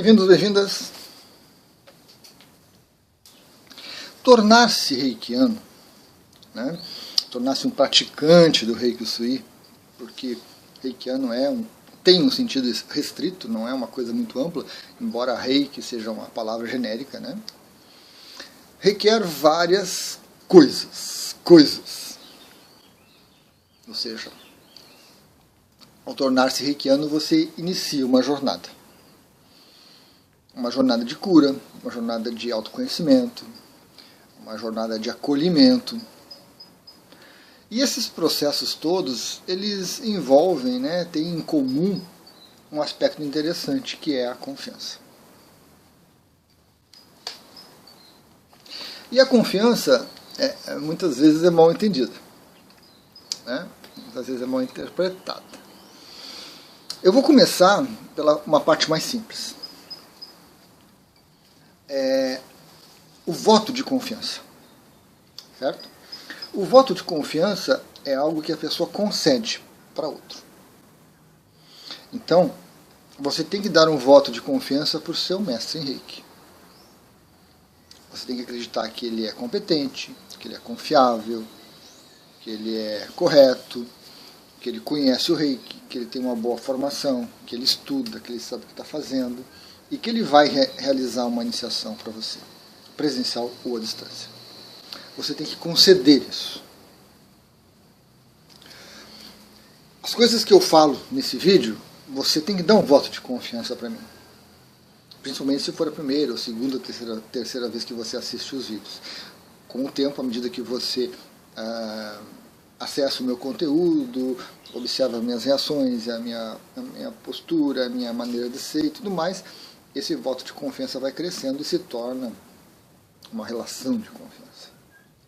Bem-vindos, bem-vindas. Tornar-se reikiano, né? Tornar-se um praticante do Reiki Usui, porque reikiano tem um sentido restrito, não é uma coisa muito ampla, embora Reiki seja uma palavra genérica, né? Requer várias coisas. Ou seja, ao tornar-se reikiano, você inicia uma jornada. Uma jornada de cura, uma jornada de autoconhecimento, uma jornada de acolhimento. E esses processos todos, eles envolvem, né, têm em comum um aspecto interessante, que é a confiança. E a confiança, muitas vezes, é mal entendida, né? Muitas vezes é mal interpretada. Eu vou começar pela uma parte mais simples. O voto de confiança, certo? O voto de confiança é algo que a pessoa concede para outro. Então, você tem que dar um voto de confiança para o seu mestre em Reiki. Você tem que acreditar que ele é competente, que ele é confiável, que ele é correto, que ele conhece o Reiki, que ele tem uma boa formação, que ele estuda, que ele sabe o que está fazendo e que ele vai realizar uma iniciação para você, presencial ou à distância. Você tem que conceder isso. As coisas que eu falo nesse vídeo, você tem que dar um voto de confiança para mim. Principalmente se for a primeira, ou segunda, ou terceira vez que você assiste os vídeos. Com o tempo, à medida que você acessa o meu conteúdo, observa as minhas reações, a minha postura, a minha maneira de ser e tudo mais, esse voto de confiança vai crescendo e se torna uma relação de confiança,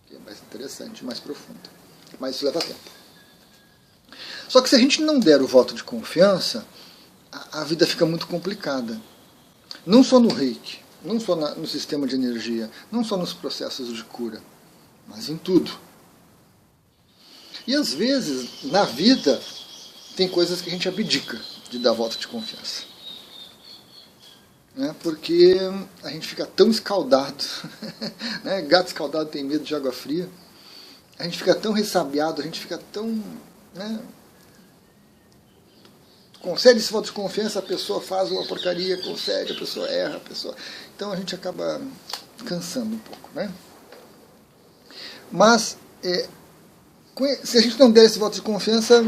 que é mais interessante, mais profunda. Mas isso leva tempo. Só que se a gente não der o voto de confiança, a vida fica muito complicada. Não só no Reiki, não só no sistema de energia, não só nos processos de cura, mas em tudo. E às vezes, na vida, tem coisas que a gente abdica de dar voto de confiança. Né? Porque a gente fica tão escaldado, né? Gato escaldado tem medo de água fria, a gente fica tão ressabiado, a gente fica tão... Né? Concede esse voto de confiança, a pessoa faz uma porcaria, concede, a pessoa erra, a pessoa... Então a gente acaba cansando um pouco, né? Mas, se a gente não der esse voto de confiança,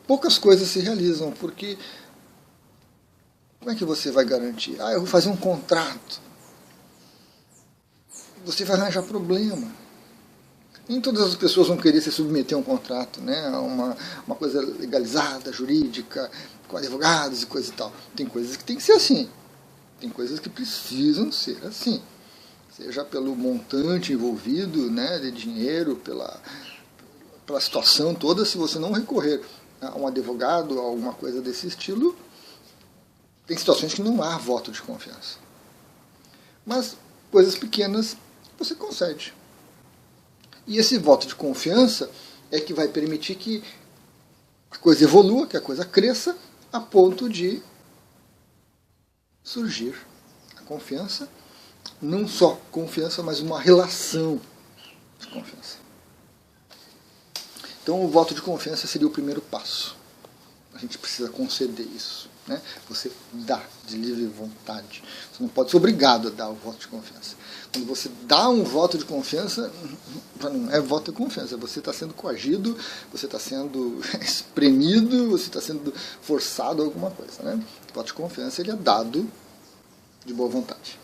poucas coisas se realizam, porque como é que você vai garantir? Eu vou fazer um contrato. Você vai arranjar problema. Nem todas as pessoas vão querer se submeter a um contrato, né? Uma coisa legalizada, jurídica, com advogados e coisa e tal. Tem coisas que tem que ser assim. Tem coisas que precisam ser assim. Seja pelo montante envolvido, né, de dinheiro, pela situação toda. Se você não recorrer a um advogado, a alguma coisa desse estilo, tem situações que não há voto de confiança. Mas coisas pequenas você concede. E esse voto de confiança é que vai permitir que a coisa evolua, que a coisa cresça, a ponto de surgir a confiança. Não só confiança, mas uma relação de confiança. Então o voto de confiança seria o primeiro passo. A gente precisa conceder isso. Né? Você dá de livre vontade. Você não pode ser obrigado a dar o voto de confiança. Quando você dá um voto de confiança, não é voto de confiança, você está sendo coagido, você está sendo espremido, você está sendo forçado a alguma coisa. Né? O voto de confiança ele é dado de boa vontade.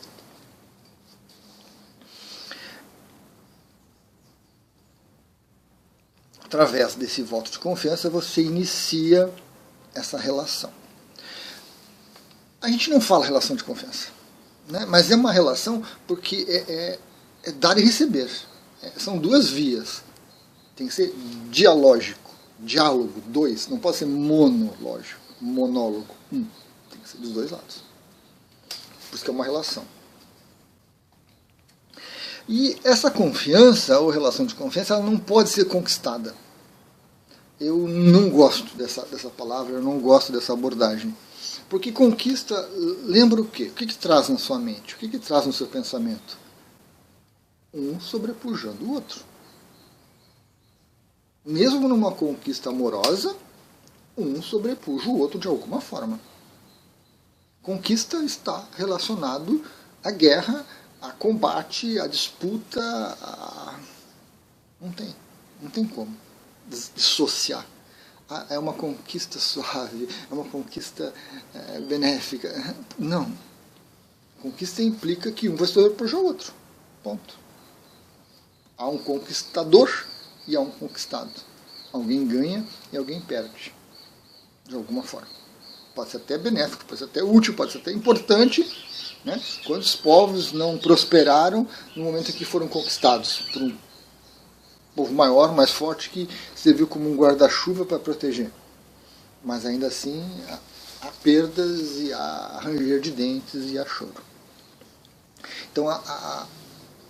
Através desse voto de confiança, você inicia essa relação. A gente não fala relação de confiança, né? Mas é uma relação porque é dar e receber. São duas vias. Tem que ser dialógico, diálogo, dois. Não pode ser monológico, monólogo. Tem que ser dos dois lados. Por isso que é uma relação. E essa confiança, ou relação de confiança, ela não pode ser conquistada. Eu não gosto dessa palavra, eu não gosto dessa abordagem. Porque conquista lembra o quê? O que traz na sua mente? O que traz no seu pensamento? Um sobrepujando o outro. Mesmo numa conquista amorosa, um sobrepuja o outro de alguma forma. Conquista está relacionado à guerra, a combate, a disputa, não tem como dissociar. É uma conquista suave, é uma conquista benéfica. Não. Conquista implica que um vai sobrepujar o outro. Ponto. Há um conquistador e há um conquistado. Alguém ganha e alguém perde. De alguma forma. Pode ser até benéfico, pode ser até útil, pode ser até importante. Né? Quantos povos não prosperaram no momento em que foram conquistados por um povo maior, mais forte, que serviu como um guarda-chuva para proteger. Mas ainda assim há perdas e há ranger de dentes e há choro. Então a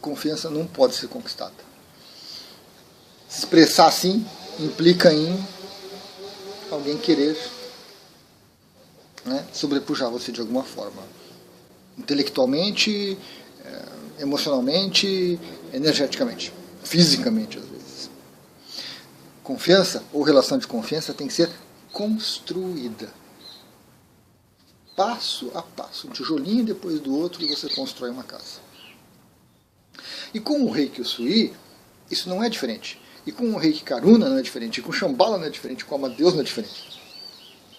confiança não pode ser conquistada. Se expressar assim implica em alguém querer, né, sobrepujar você de alguma forma. Intelectualmente, emocionalmente, energeticamente, fisicamente às vezes. Confiança ou relação de confiança tem que ser construída. Passo a passo, um tijolinho depois do outro e você constrói uma casa. E com o Reiki Usui, isso não é diferente. E com o Reiki Karuna não é diferente. E com o Shambhala não é diferente. Com o Amadeus não é diferente.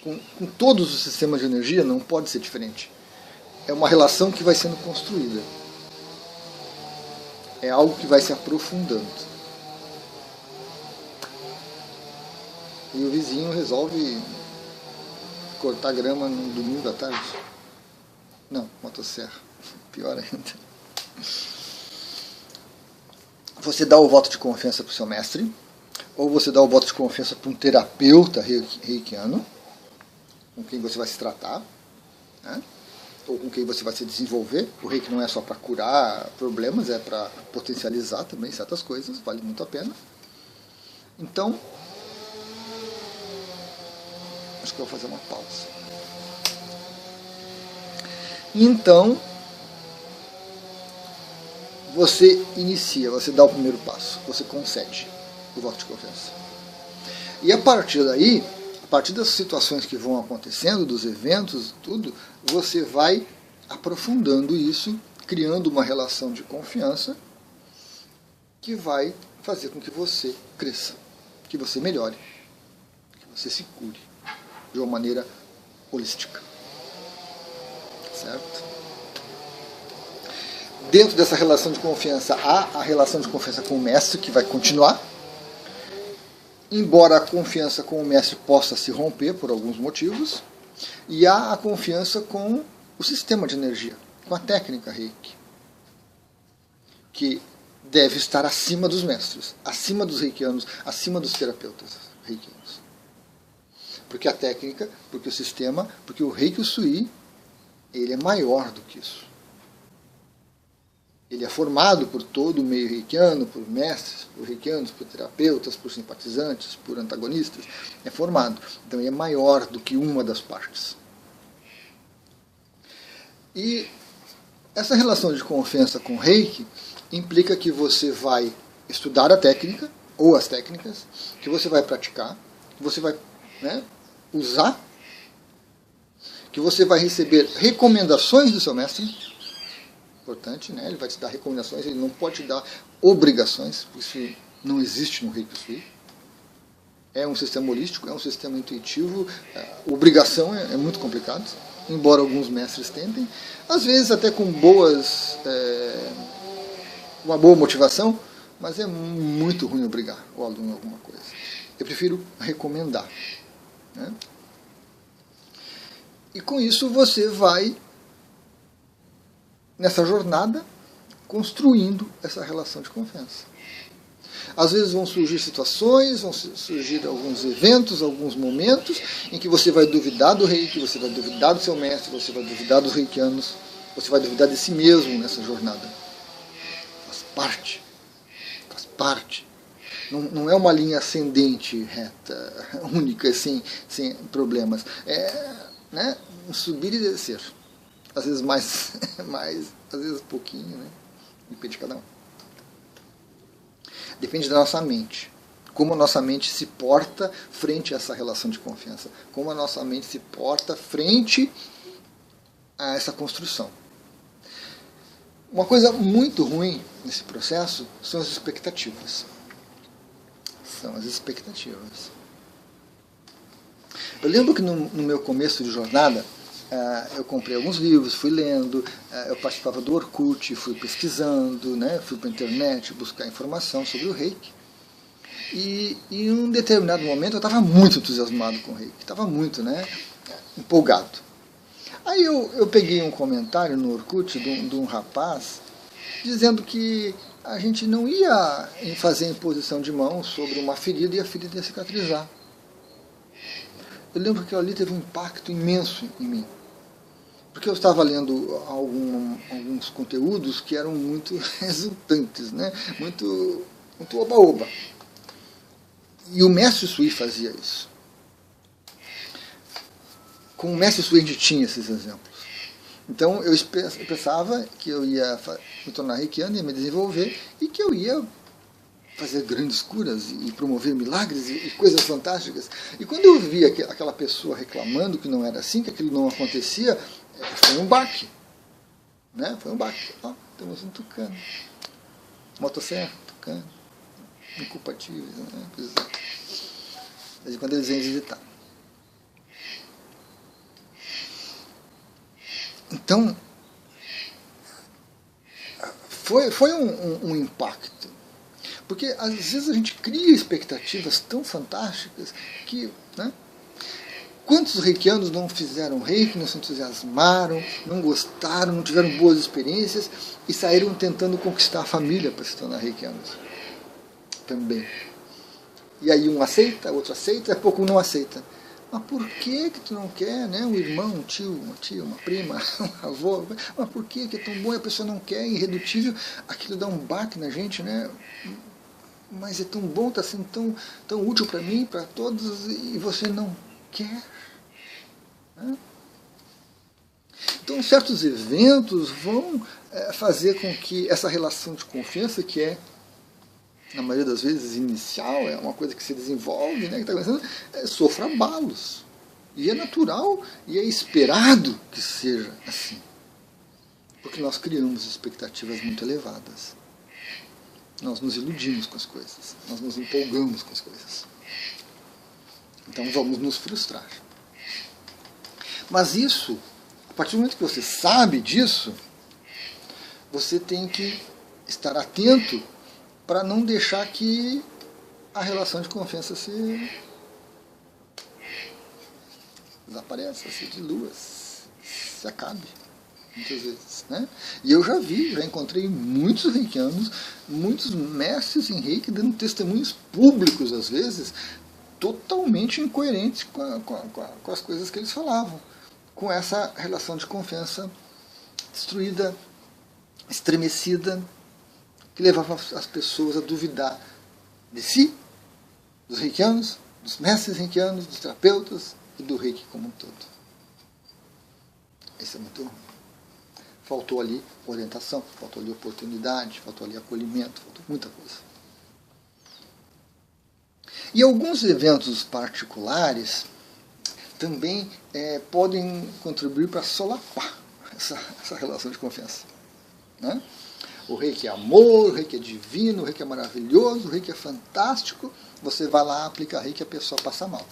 Com todos os sistemas de energia não pode ser diferente. É uma relação que vai sendo construída. É algo que vai se aprofundando. E o vizinho resolve cortar grama no domingo à tarde. Não, motosserra. Pior ainda. Você dá o voto de confiança para o seu mestre, ou você dá o voto de confiança para um terapeuta reikiano, com quem você vai se tratar, né? Ou com quem você vai se desenvolver. O reiki não é só para curar problemas, é para potencializar também certas coisas, vale muito a pena. Então, acho que eu vou fazer uma pausa. Então, você inicia, você dá o primeiro passo, você concede o voto de confiança. E a partir daí, a partir das situações que vão acontecendo, dos eventos, tudo, você vai aprofundando isso, criando uma relação de confiança que vai fazer com que você cresça, que você melhore, que você se cure de uma maneira holística. Certo? Dentro dessa relação de confiança, há a relação de confiança com o mestre, que vai continuar. Embora a confiança com o mestre possa se romper por alguns motivos, e há a confiança com o sistema de energia, com a técnica Reiki, que deve estar acima dos mestres, acima dos reikianos, acima dos terapeutas reikianos. Porque a técnica, porque o sistema, porque o Reiki Usui, ele é maior do que isso. Ele é formado por todo o meio reikiano, por mestres, por reikianos, por terapeutas, por simpatizantes, por antagonistas. É formado. Então ele é maior do que uma das partes. E essa relação de confiança com o Reiki implica que você vai estudar a técnica, ou as técnicas, que você vai praticar, que você vai, né, usar, que você vai receber recomendações do seu mestre. Importante, né? Ele vai te dar recomendações, ele não pode te dar obrigações, isso não existe no Reiki Usui. É um sistema holístico, é um sistema intuitivo, obrigação é muito complicado, embora alguns mestres tentem, às vezes até com uma boa motivação, mas é muito ruim obrigar o aluno a alguma coisa. Eu prefiro recomendar. Né? E com isso você vai nessa jornada, construindo essa relação de confiança. Às vezes vão surgir situações, vão surgir alguns eventos, alguns momentos, em que você vai duvidar do Reiki, você vai duvidar do seu mestre, você vai duvidar dos reikianos, você vai duvidar de si mesmo nessa jornada. Faz parte. Faz parte. Não é uma linha ascendente, reta, única, sem problemas. né, um subir e descer. Às vezes mais, às vezes pouquinho, né? Depende de cada um. Depende da nossa mente. Como a nossa mente se porta frente a essa relação de confiança. Como a nossa mente se porta frente a essa construção. Uma coisa muito ruim nesse processo são as expectativas. São as expectativas. Eu lembro que no meu começo de jornada, eu comprei alguns livros, fui lendo, eu participava do Orkut, fui pesquisando, né, fui para a internet buscar informação sobre o Reiki. E em um determinado momento eu estava muito entusiasmado com o Reiki, estava muito, né, empolgado. Aí eu peguei um comentário no Orkut de um rapaz dizendo que a gente não ia fazer imposição de mão sobre uma ferida e a ferida ia cicatrizar. Eu lembro que aquilo ali teve um impacto imenso em mim. Porque eu estava lendo alguns conteúdos que eram muito exultantes, né? Muito oba-oba. E o mestre Sui fazia isso. Com o mestre Sui a gente tinha esses exemplos. Então eu pensava que eu ia me tornar reikiano, ia me desenvolver e que eu ia fazer grandes curas e promover milagres e coisas fantásticas. E quando eu vi aquela pessoa reclamando que não era assim, que aquilo não acontecia, foi um baque. Né? Foi um baque. Ó, temos um tucano. Motosserra, tucano. Inculpatíveis. Né? Desde quando eles vêm visitar. Então, foi um impacto. Porque às vezes a gente cria expectativas tão fantásticas que, né? Quantos reikianos não fizeram reiki, não se entusiasmaram, não gostaram, não tiveram boas experiências e saíram tentando conquistar a família para se tornar reikianos? Também. E aí um aceita, outro aceita, daqui a pouco um não aceita. Mas por que tu não quer, né? Um irmão, um tio, uma tia, uma prima, um avô? Mas por que é tão bom e a pessoa não quer, irredutível? Aquilo dá um baque na gente, né? Mas é tão bom, está sendo tão útil para mim, para todos, e você não quer. Né? Então, certos eventos vão fazer com que essa relação de confiança, que é, na maioria das vezes, inicial, é uma coisa que se desenvolve, né, que está começando, sofra abalos. E é natural e é esperado que seja assim. Porque nós criamos expectativas muito elevadas. Nós nos iludimos com as coisas. Nós nos empolgamos com as coisas. Então vamos nos frustrar. Mas isso, a partir do momento que você sabe disso, você tem que estar atento para não deixar que a relação de confiança se desapareça, se dilua, se acabe. Muitas vezes, né? E eu já encontrei muitos reikianos, muitos mestres em reiki dando testemunhos públicos, às vezes, totalmente incoerentes com as coisas que eles falavam, com essa relação de confiança destruída, estremecida, que levava as pessoas a duvidar de si, dos reikianos, dos mestres reikianos, dos terapeutas e do reiki como um todo. Isso é muito ruim. Faltou ali orientação, faltou ali oportunidade, faltou ali acolhimento, faltou muita coisa. E alguns eventos particulares também podem contribuir para solapar essa relação de confiança. Né? O reiki é amor, o reiki é divino, o reiki é maravilhoso, o reiki é fantástico. Você vai lá, aplica reiki e a pessoa passa mal.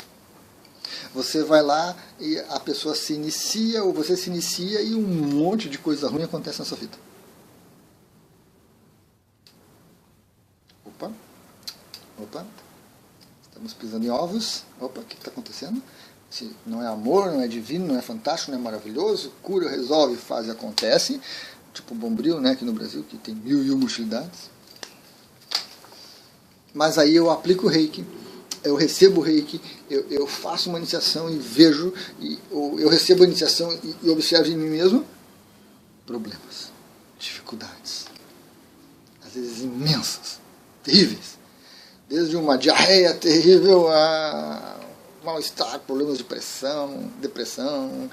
Você vai lá e a pessoa se inicia, ou você se inicia e um monte de coisa ruim acontece na sua vida. Opa, estamos pisando em ovos. Opa, o que está acontecendo? Se não é amor, não é divino, não é fantástico, não é maravilhoso, cura, resolve, faz e acontece. Tipo o Bombril, né, aqui no Brasil, que tem 1001 utilidades. Mas aí eu aplico o reiki, eu recebo o reiki, eu faço uma iniciação e vejo, ou eu recebo a iniciação e observo em mim mesmo problemas, dificuldades, às vezes imensas, terríveis. Desde uma diarreia terrível a mal-estar, problemas de pressão, depressão,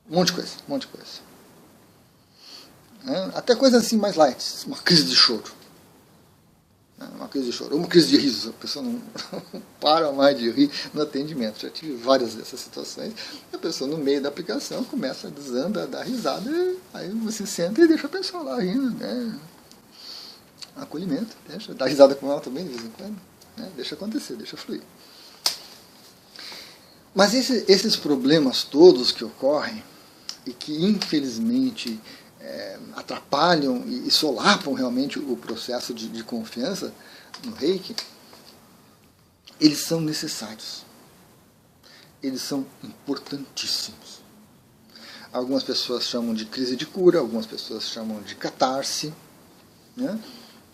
um monte de coisa, um monte de coisa. Até coisas assim mais light, uma crise de choro. Uma crise de choro, uma crise de riso, a pessoa não para mais de rir no atendimento. Já tive várias dessas situações. A pessoa, no meio da aplicação, começa a desandar, a dar risada, aí você senta e deixa a pessoa lá rindo, né? Acolhimento, deixa, dá risada com ela também de vez em quando, né? Deixa acontecer, deixa fluir. Mas esses problemas todos que ocorrem e que, infelizmente, atrapalham e solapam realmente o processo de confiança no Reiki, eles são necessários. Eles são importantíssimos. Algumas pessoas chamam de crise de cura, algumas pessoas chamam de catarse, né?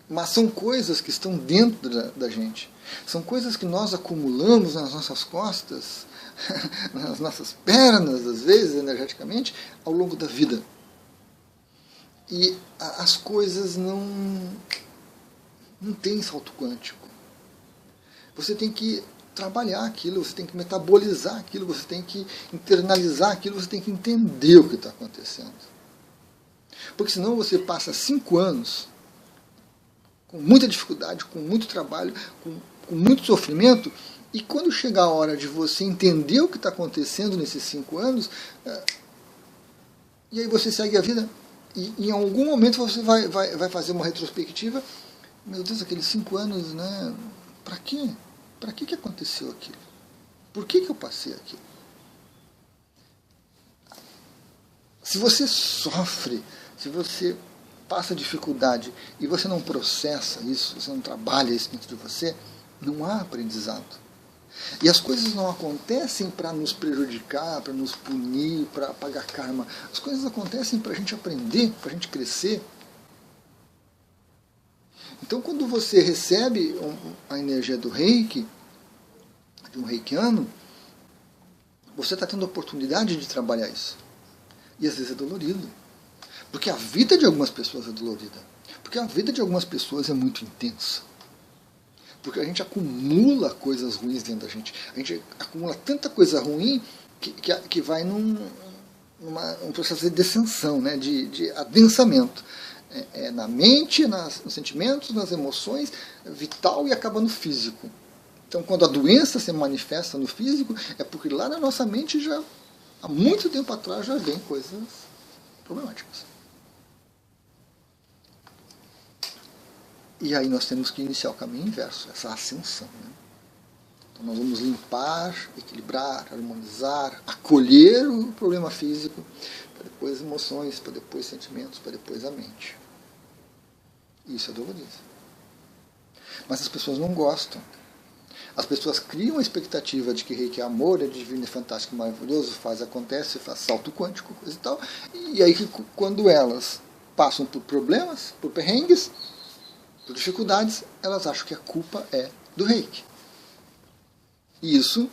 Mas são coisas que estão dentro da gente. São coisas que nós acumulamos nas nossas costas, nas nossas pernas, às vezes, energeticamente, ao longo da vida. E as coisas não têm salto quântico. Você tem que trabalhar aquilo, você tem que metabolizar aquilo, você tem que internalizar aquilo, você tem que entender o que está acontecendo. Porque senão você passa 5 anos com muita dificuldade, com muito trabalho, com muito sofrimento, e quando chega a hora de você entender o que está acontecendo nesses 5 anos, e aí você segue a vida, e em algum momento você vai fazer uma retrospectiva. Meu Deus, aqueles 5 anos, né? Para quê? Para que aconteceu aquilo? Por que eu passei aquilo? Se você sofre, se você passa dificuldade e você não processa isso, você não trabalha isso dentro de você, não há aprendizado. E as coisas não acontecem para nos prejudicar, para nos punir, para pagar karma. As coisas acontecem para a gente aprender, para a gente crescer. Então, quando você recebe a energia do Reiki, de um reikiano, você está tendo a oportunidade de trabalhar isso. E às vezes é dolorido. Porque a vida de algumas pessoas é dolorida. Porque a vida de algumas pessoas é muito intensa. Porque a gente acumula coisas ruins dentro da gente. A gente acumula tanta coisa ruim que vai num processo de descensão, né? de adensamento. Na mente, nos sentimentos, nas emoções, vital, e acaba no físico. Então, quando a doença se manifesta no físico, é porque lá na nossa mente, já há muito tempo atrás, já vem coisas problemáticas. E aí nós temos que iniciar o caminho inverso, essa ascensão. Né? Então nós vamos limpar, equilibrar, harmonizar, acolher o problema físico, para depois emoções, para depois sentimentos, para depois a mente. Isso é dolorido. Mas as pessoas não gostam. As pessoas criam a expectativa de que Reiki é amor, é divino, é fantástico, maravilhoso, acontece, faz salto quântico, coisa e tal. E aí quando elas passam por problemas, por perrengues, por dificuldades, elas acham que a culpa é do Reiki. E isso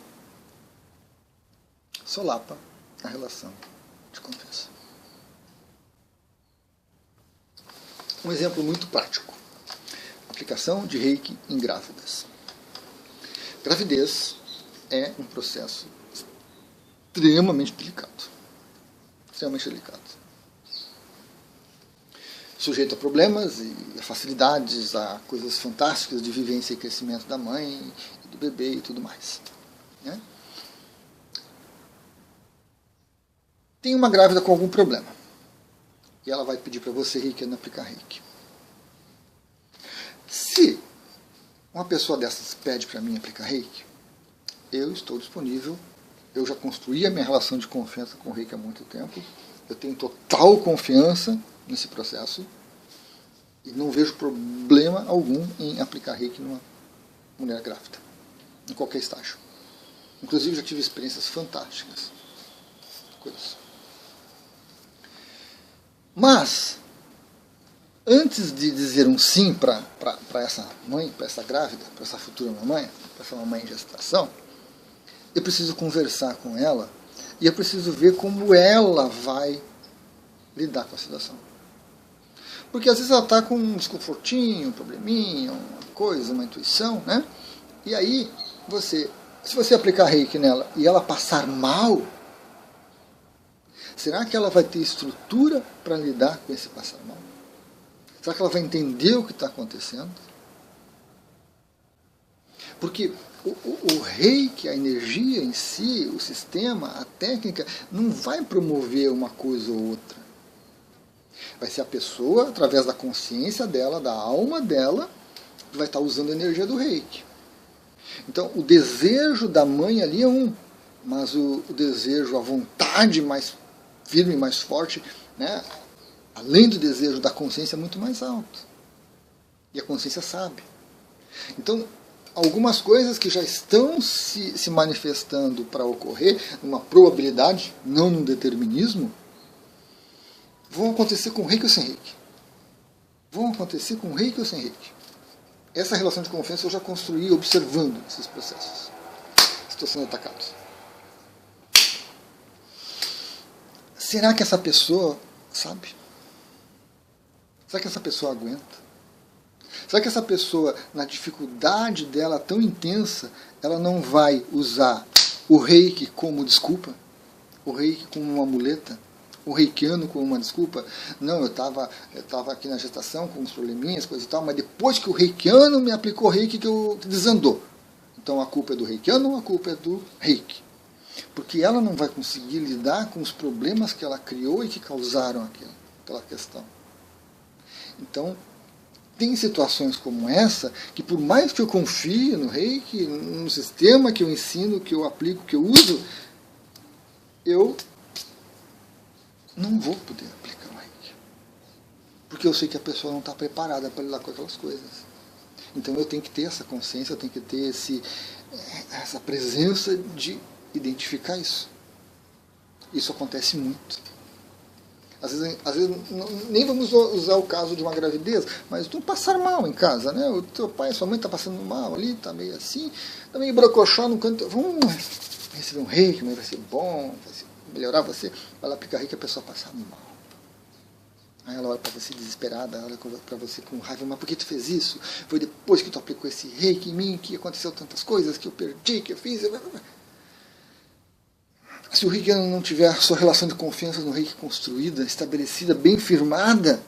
solapa a relação de confiança. Um exemplo muito prático. Aplicação de Reiki em grávidas. Gravidez é um processo extremamente delicado. Extremamente delicado. Sujeito a problemas e a facilidades, a coisas fantásticas de vivência e crescimento da mãe, do bebê e tudo mais. Né? Tem uma grávida com algum problema. E ela vai pedir para você, reikiano, aplicar Reiki. Se uma pessoa dessas pede para mim aplicar Reiki, eu estou disponível. Eu já construí a minha relação de confiança com o Reiki há muito tempo. Eu tenho total confiança nesse processo e não vejo problema algum em aplicar Reiki numa mulher grávida, em qualquer estágio. Inclusive já tive experiências fantásticas. Coisas. Mas, antes de dizer um sim para essa mãe, para essa grávida, para essa futura mamãe, para essa mamãe em gestação, eu preciso conversar com ela e eu preciso ver como ela vai lidar com a situação. Porque às vezes ela está com um desconfortinho, um probleminha, uma coisa, uma intuição, né? E aí se você aplicar reiki nela e ela passar mal, será que ela vai ter estrutura para lidar com esse passar mal? Será que ela vai entender o que está acontecendo? Porque o reiki, a energia em si, o sistema, a técnica, não vai promover uma coisa ou outra. Vai ser a pessoa, através da consciência dela, da alma dela, que vai estar usando a energia do reiki. Então, o desejo da mãe ali é um, mas o desejo, a vontade mais firme, mais forte, né, além do desejo da consciência, é muito mais alto. E a consciência sabe. Então, algumas coisas que já estão se manifestando para ocorrer, numa probabilidade, não num determinismo, vão acontecer com reiki ou sem reiki. Vão acontecer com reiki ou sem reiki. Essa relação de confiança eu já construí observando esses processos. Estou sendo atacado. Será que essa pessoa sabe? Será que essa pessoa aguenta? Será que essa pessoa, na dificuldade dela tão intensa, ela não vai usar o reiki como desculpa? O reiki como uma muleta? O reikiano como uma desculpa? Não, eu estava aqui na gestação com uns probleminhas, coisa e tal, mas depois que o reikiano me aplicou reiki que eu desandou. Então a culpa é do reikiano ou a culpa é do reiki? Porque ela não vai conseguir lidar com os problemas que ela criou e que causaram aquela questão. Então, tem situações como essa, que por mais que eu confie no reiki, no sistema que eu ensino, que eu aplico, que eu uso, eu não vou poder aplicar o reiki. Porque eu sei que a pessoa não está preparada para lidar com aquelas coisas. Então eu tenho que ter essa consciência, eu tenho que ter essa presença de identificar isso. Isso acontece muito. Às vezes nem vamos usar o caso de uma gravidez, mas tu passar mal em casa, né? O teu pai, a sua mãe está passando mal ali, está meio assim, está meio brocochó no canto. Vamos receber um reiki, mas vai ser bom, melhorar você. Vai lá aplicar reiki, a pessoa passa mal. Aí ela olha para você desesperada, olha para você com raiva, mas por que tu fez isso? Foi depois que tu aplicou esse reiki em mim que aconteceu tantas coisas, que eu perdi, que eu fiz. Se o reiki não tiver a sua relação de confiança no reiki construída, estabelecida, bem firmada,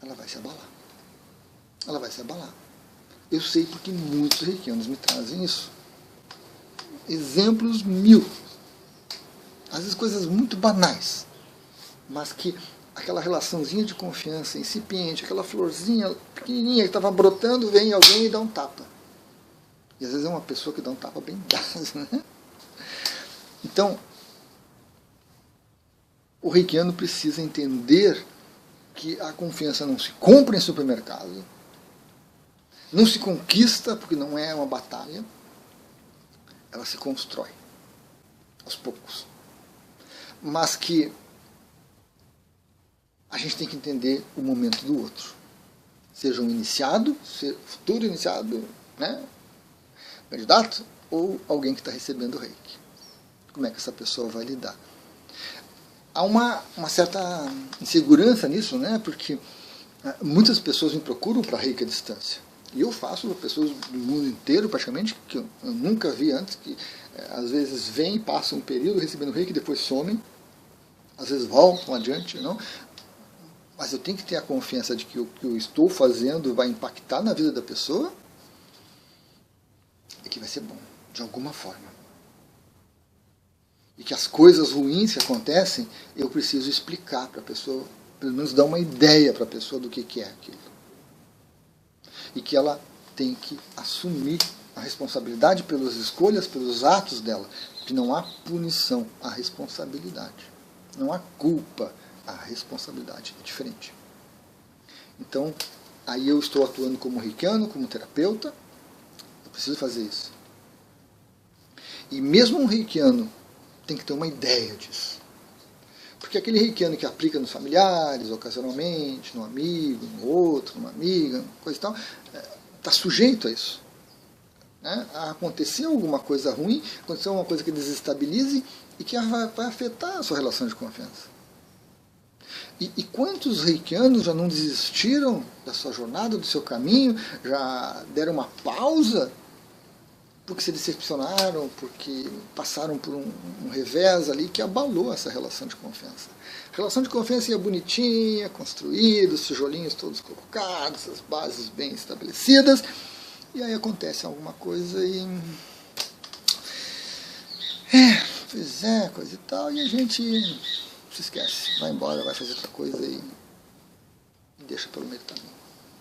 ela vai se abalar. Ela vai se abalar. Eu sei porque muitos reikianos me trazem isso. Exemplos mil. Às vezes coisas muito banais, mas que aquela relaçãozinha de confiança incipiente, aquela florzinha pequenininha que estava brotando, vem alguém e dá um tapa. E às vezes é uma pessoa que dá um tapa bem dado, né? Então, o reikiano precisa entender que a confiança não se compra em supermercado, não se conquista porque não é uma batalha, ela se constrói aos poucos. Mas que a gente tem que entender o momento do outro. Seja um iniciado, futuro iniciado, né, candidato, ou alguém que está recebendo o reiki. Como é que essa pessoa vai lidar? Há uma certa insegurança nisso, né? Porque muitas pessoas me procuram para reiki à distância. E eu faço para pessoas do mundo inteiro, praticamente, que eu nunca vi antes, que às vezes vêm, passam um período recebendo reiki, depois somem, às vezes voltam adiante, não? Mas eu tenho que ter a confiança de que o que eu estou fazendo vai impactar na vida da pessoa e que vai ser bom, de alguma forma. E que as coisas ruins que acontecem, eu preciso explicar para a pessoa, pelo menos dar uma ideia para a pessoa do que é aquilo. E que ela tem que assumir a responsabilidade pelas escolhas, pelos atos dela. Que não há punição, há responsabilidade. Não há culpa, há responsabilidade. É diferente. Então, aí eu estou atuando como reikiano, como terapeuta, eu preciso fazer isso. E mesmo um reikiano tem que ter uma ideia disso. Porque aquele reikiano que aplica nos familiares, ocasionalmente, no amigo, no outro, numa amiga, coisa e tal, está sujeito a isso. Né? A acontecer alguma coisa ruim, acontecer alguma coisa que desestabilize e que vai afetar a sua relação de confiança. E quantos reikianos já não desistiram da sua jornada, do seu caminho, já deram uma pausa porque se decepcionaram, porque passaram por um revés ali que abalou essa relação de confiança. A relação de confiança ia bonitinha, construída, os tijolinhos todos colocados, as bases bem estabelecidas, e aí acontece alguma coisa e... pois é, coisa e tal, e a gente se esquece, vai embora, vai fazer outra coisa e deixa pelo meio do caminho.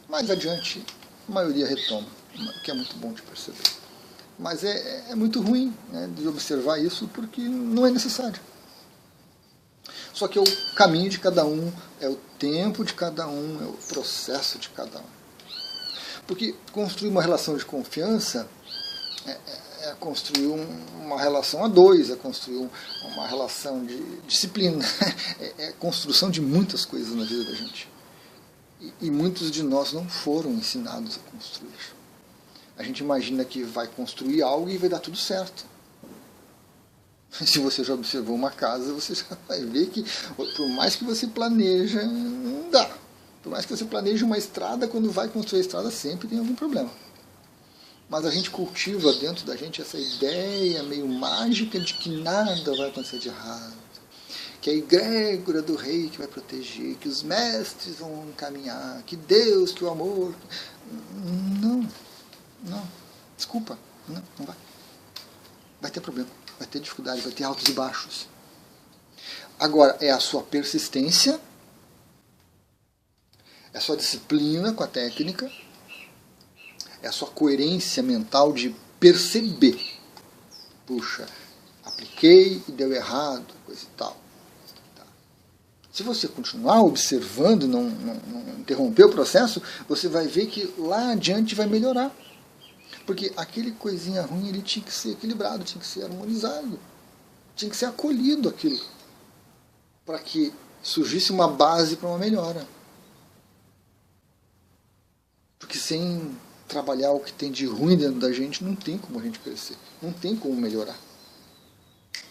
Mais adiante, a maioria retoma, o que é muito bom de perceber. Mas é muito ruim, né, de observar isso, porque não é necessário. Só que é o caminho de cada um, é o tempo de cada um, é o processo de cada um. Porque construir uma relação de confiança é construir uma relação a dois, é construir uma relação de disciplina, é construção de muitas coisas na vida da gente. E muitos de nós não foram ensinados a construir. A gente imagina que vai construir algo e vai dar tudo certo. Se você já observou uma casa, você já vai ver que, por mais que você planeja, não dá. Por mais que você planeje uma estrada, quando vai construir a estrada sempre tem algum problema. Mas a gente cultiva dentro da gente essa ideia meio mágica de que nada vai acontecer de errado. Que a egrégora do rei que vai proteger, que os mestres vão encaminhar, que Deus, que o amor... Não, desculpa, não vai. Vai ter problema, vai ter dificuldade, vai ter altos e baixos. Agora, é a sua persistência, é a sua disciplina com a técnica, é a sua coerência mental de perceber. Puxa, apliquei e deu errado, coisa e tal. Se você continuar observando, não interromper o processo, você vai ver que lá adiante vai melhorar. Porque aquele coisinha ruim ele tinha que ser equilibrado, tinha que ser harmonizado, tinha que ser acolhido aquilo, para que surgisse uma base para uma melhora. Porque sem trabalhar o que tem de ruim dentro da gente, não tem como a gente crescer, não tem como melhorar.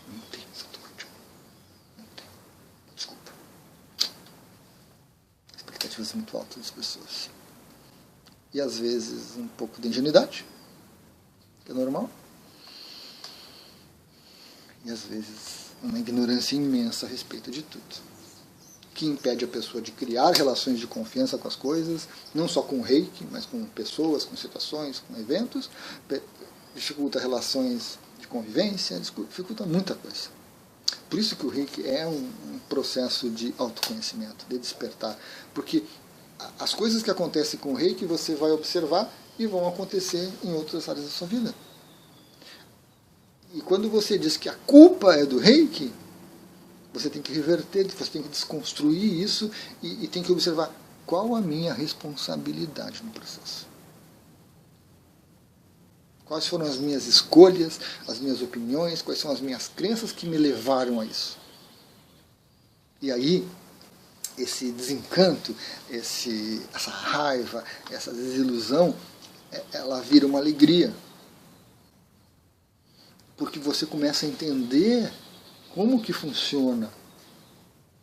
Não tem, exatamente. Não tem. Desculpa. Expectativas muito altas das pessoas. E às vezes um pouco de ingenuidade, que é normal. E às vezes uma ignorância imensa a respeito de tudo, que impede a pessoa de criar relações de confiança com as coisas, não só com o reiki, mas com pessoas, com situações, com eventos, dificulta relações de convivência, dificulta muita coisa. Por isso que o reiki é um processo de autoconhecimento, de despertar, porque as coisas que acontecem com o reiki você vai observar e vão acontecer em outras áreas da sua vida. E quando você diz que a culpa é do reiki, você tem que reverter, você tem que desconstruir isso e tem que observar qual a minha responsabilidade no processo. Quais foram as minhas escolhas, as minhas opiniões, quais são as minhas crenças que me levaram a isso. E aí, esse desencanto, essa raiva, essa desilusão, ela vira uma alegria. Porque você começa a entender como que funciona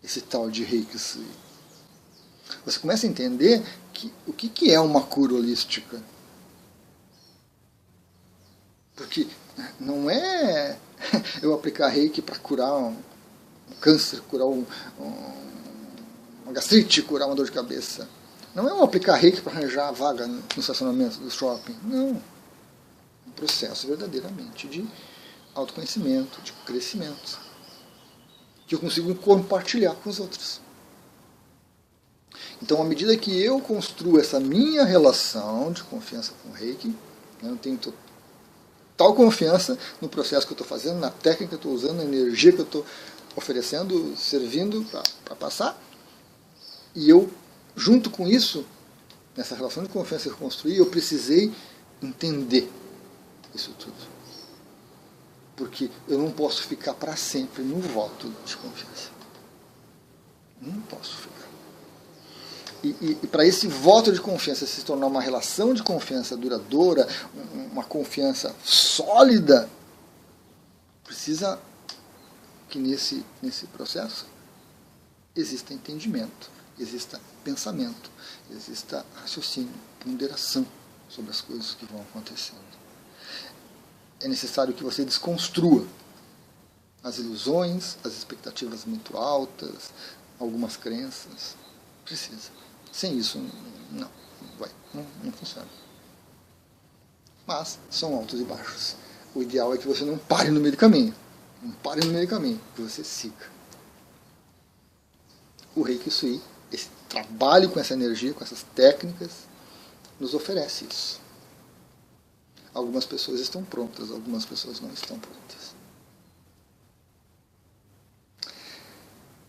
esse tal de reiki. Você começa a entender o que é uma cura holística. Porque não é eu aplicar reiki para curar um câncer, curar uma gastrite, curar uma dor de cabeça. Não é eu aplicar reiki para arranjar a vaga no estacionamento do shopping. Não. É um processo verdadeiramente de autoconhecimento, de crescimento, que eu consigo compartilhar com os outros. Então, à medida que eu construo essa minha relação de confiança com o reiki, eu tenho tal confiança no processo que eu estou fazendo, na técnica que eu estou usando, na energia que eu estou oferecendo, servindo para passar, e eu, junto com isso, nessa relação de confiança que eu construí, eu precisei entender isso tudo. Porque eu não posso ficar para sempre no voto de confiança. Não posso ficar. E para esse voto de confiança se tornar uma relação de confiança duradoura, uma confiança sólida, precisa que nesse processo exista entendimento, exista pensamento, exista raciocínio, ponderação sobre as coisas que vão acontecendo. é necessário que você desconstrua as ilusões, as expectativas muito altas, algumas crenças. Precisa. Sem isso, não vai, não funciona. Mas são altos e baixos. O ideal é que você não pare no meio do caminho. Não pare no meio do caminho, que você siga. O Reiki Sui, esse trabalho com essa energia, com essas técnicas, nos oferece isso. Algumas pessoas estão prontas, algumas pessoas não estão prontas.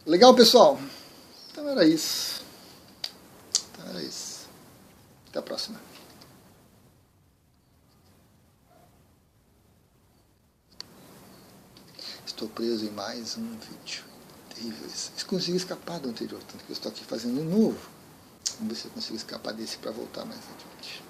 Legal, pessoal? Então era isso. Até a próxima. Estou preso em mais um vídeo. Terrível isso. Eu consegui escapar do anterior, tanto que eu estou aqui fazendo um novo. Vamos ver se eu consigo escapar desse para voltar mais adiante.